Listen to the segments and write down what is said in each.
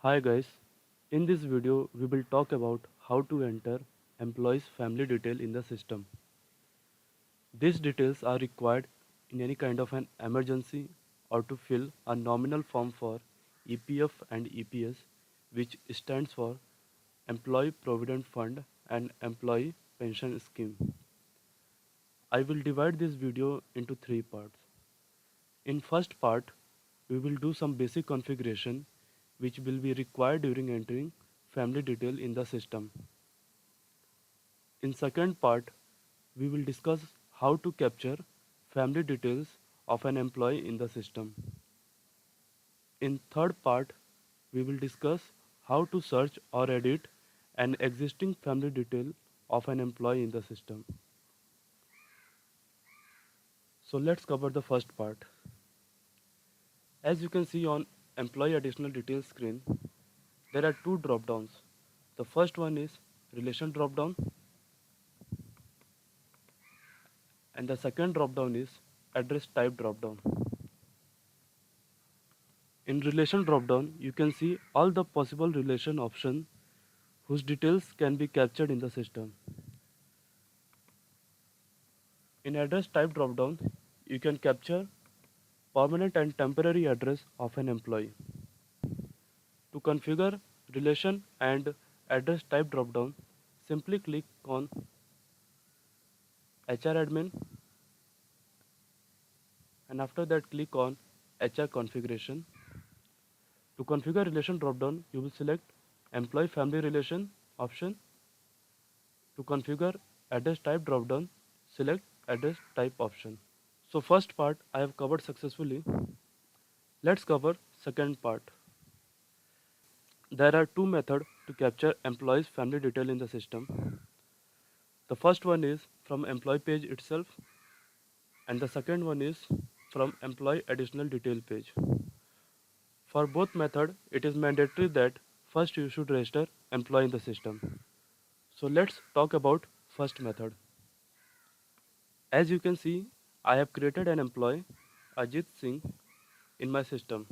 Hi guys, in this video we will talk about how to enter employees family detail in the system. These details are required in any kind of an emergency or to fill a nominal form for EPF and EPS, which stands for Employee Provident Fund and Employee Pension Scheme. I will divide this video into three parts. In first part, we will do some basic configuration which will be required during entering family detail in the system. In second part, we will discuss how to capture family details of an employee in the system. In third part, we will discuss how to search or edit an existing family detail of an employee in the system. So let's cover the first part. As you can see on employee additional details screen, there are two drop downs. The first one is relation drop down and the second drop down is address type drop down. In relation dropdown, you can see all the possible relation options whose details can be captured in the system. In address type dropdown, you can capture permanent and temporary address of an employee. To configure relation and address type dropdown, simply click on HR admin and after that click on HR configuration. To configure relation dropdown, you will select employee family relation option. To configure address type dropdown, select address type option. So first part I have covered successfully. Let's cover second part. There are two methods to capture employees family detail in the system. The first one is from employee page itself and the second one is from employee additional detail page. For both method, it is mandatory that first you should register employee in the system. So let's talk about first method. As you can see, I have created an employee, Ajit Singh, in my system.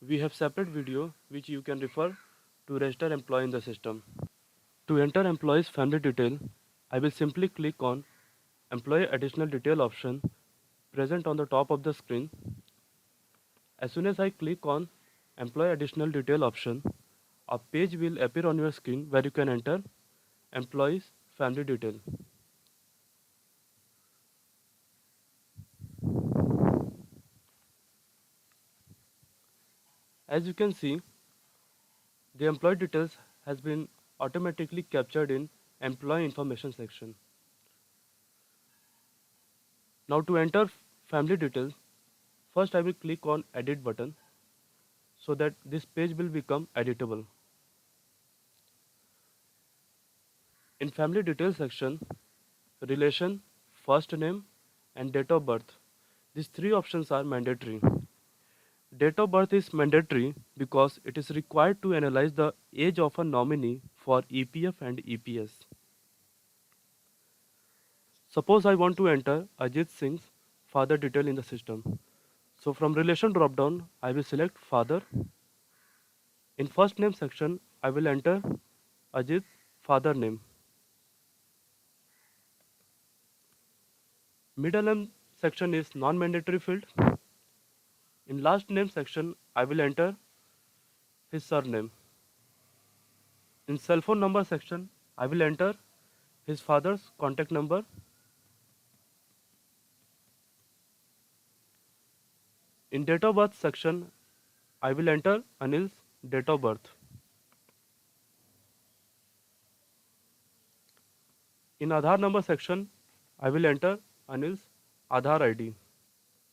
We have separate video which you can refer to register employee in the system. To enter employee's family detail, I will simply click on employee additional detail option present on the top of the screen. As soon as I click on employee additional detail option, a page will appear on your screen where you can enter employee's family detail. As you can see, the employee details has been automatically captured in employee information section. Now to enter family details, first I will click on edit button so that this page will become editable. In family details section, relation, first name and date of birth. These three options are mandatory. Date of birth is mandatory because it is required to analyze the age of a nominee for EPF and EPS. Suppose I want to enter Ajit Singh's father detail in the system. So from relation dropdown, I will select father. In first name section, I will enter Ajit's father name. Middle name section is non-mandatory field. In last name section, I will enter his surname. In cell phone number section, I will enter his father's contact number. In date of birth section, I will enter Anil's date of birth. In Aadhaar number section, I will enter Anil's Aadhaar ID.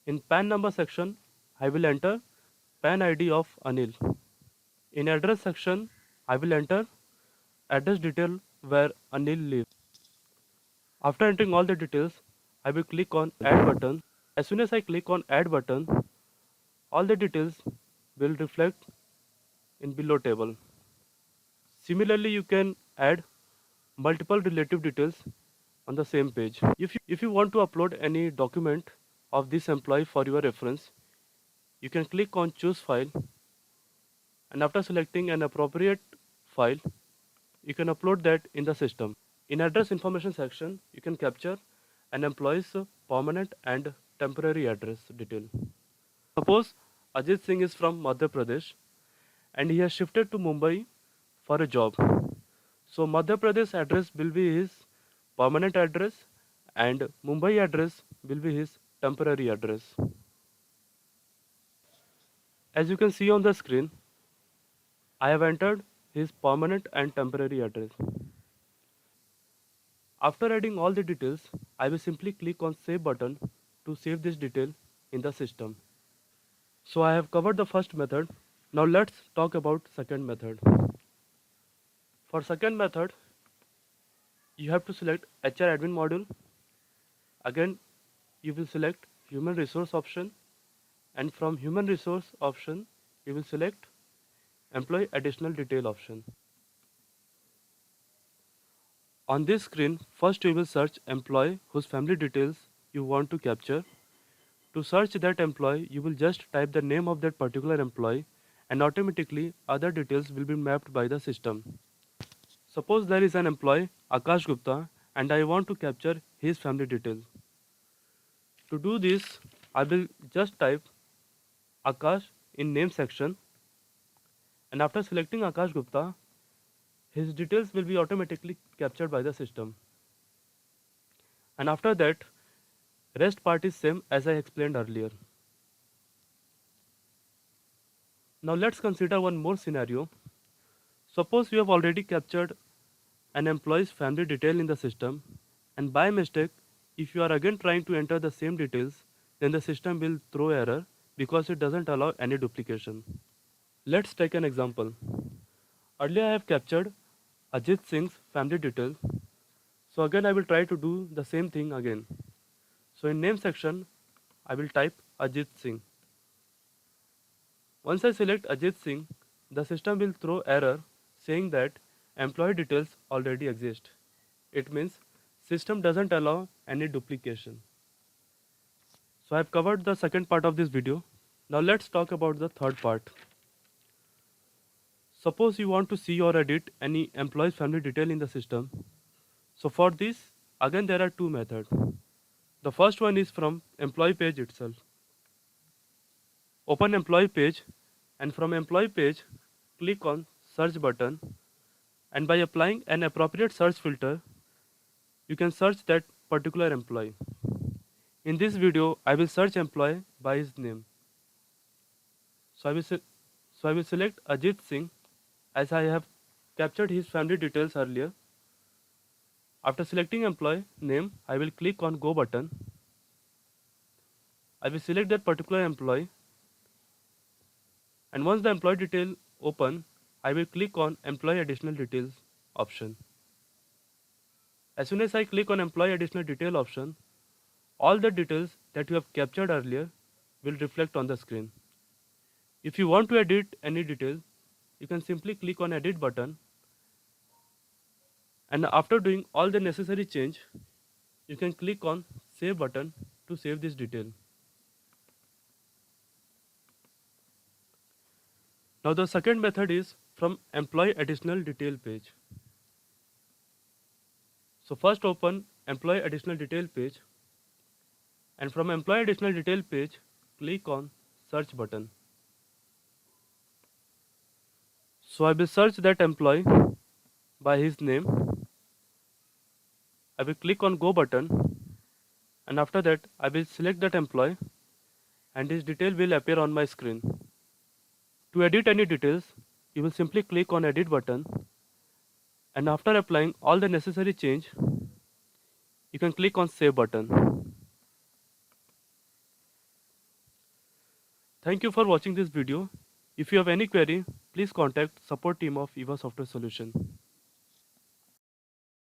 In PAN number section, I will enter PAN ID of Anil. In address section, I will enter address detail where Anil lives. After entering all the details, I will click on add button. As soon as I click on add button, all the details will reflect in below table. Similarly, you can add multiple relative details on the same page. If you want to upload any document of this employee for your reference, you can click on choose file And after selecting an appropriate file, you can upload that in the system. In address information section, you can capture an employee's permanent and temporary address detail. Suppose Ajit Singh is from Madhya Pradesh and he has shifted to Mumbai for a job. So Madhya Pradesh address will be his permanent address and Mumbai address will be his temporary address. As you can see on the screen, I have entered his permanent and temporary address. After adding all the details, I will simply click on Save button to save this detail in the system. So I have covered the first method. Now let's talk about second method. For second method, you have to select HR admin module. Again, you will select human resource option, and from human resource option, you will select employee additional detail option. On this screen, first you will search employee whose family details you want to capture. To search that employee, you will just type the name of that particular employee and automatically other details will be mapped by the system. Suppose there is an employee, Akash Gupta, and I want to capture his family details. To do this, I will just type Akash in name section, and after selecting Akash Gupta, his details will be automatically captured by the system. And after that, rest part is same as I explained earlier. Now let's consider one more scenario. Suppose you have already captured an employee's family detail in the system, and by mistake, if you are again trying to enter the same details, then the system will throw error because it doesn't allow any duplication. Let's take an example. Earlier I have captured Ajit Singh's family details. So again I will try to do the same thing again. So in name section, I will type Ajit Singh. Once I select Ajit Singh, the system will throw error saying that employee details already exist. It means system doesn't allow any duplication. So I have covered the second part of this video. Now let's talk about the third part. Suppose you want to see or edit any employee's family detail in the system. So for this, again there are two methods. The first one is from employee page itself. Open employee page, and from employee page, click on search button, and by applying an appropriate search filter, you can search that particular employee. In this video, I will search employee by his name. So I will select Ajit Singh as I have captured his family details earlier. After selecting employee name, I will click on Go button. I will select that particular employee, and once the employee detail open, I will click on Employee Additional Details option. As soon as I click on Employee Additional Detail option, all the details that you have captured earlier will reflect on the screen. If you want to edit any detail, you can simply click on Edit button, and after doing all the necessary change, you can click on Save button to save this detail. Now the second method is from Employee Additional Detail page. So first open Employee Additional Detail page, and from Employee Additional Detail page, click on Search button. So I will search that employee by his name. I will click on Go button, and after that I will select that employee and his detail will appear on my screen. To edit any details, you will simply click on Edit button, and after applying all the necessary change, you can click on Save button. Thank you for watching this video. If you have any query, please contact support team of Eva Software Solution.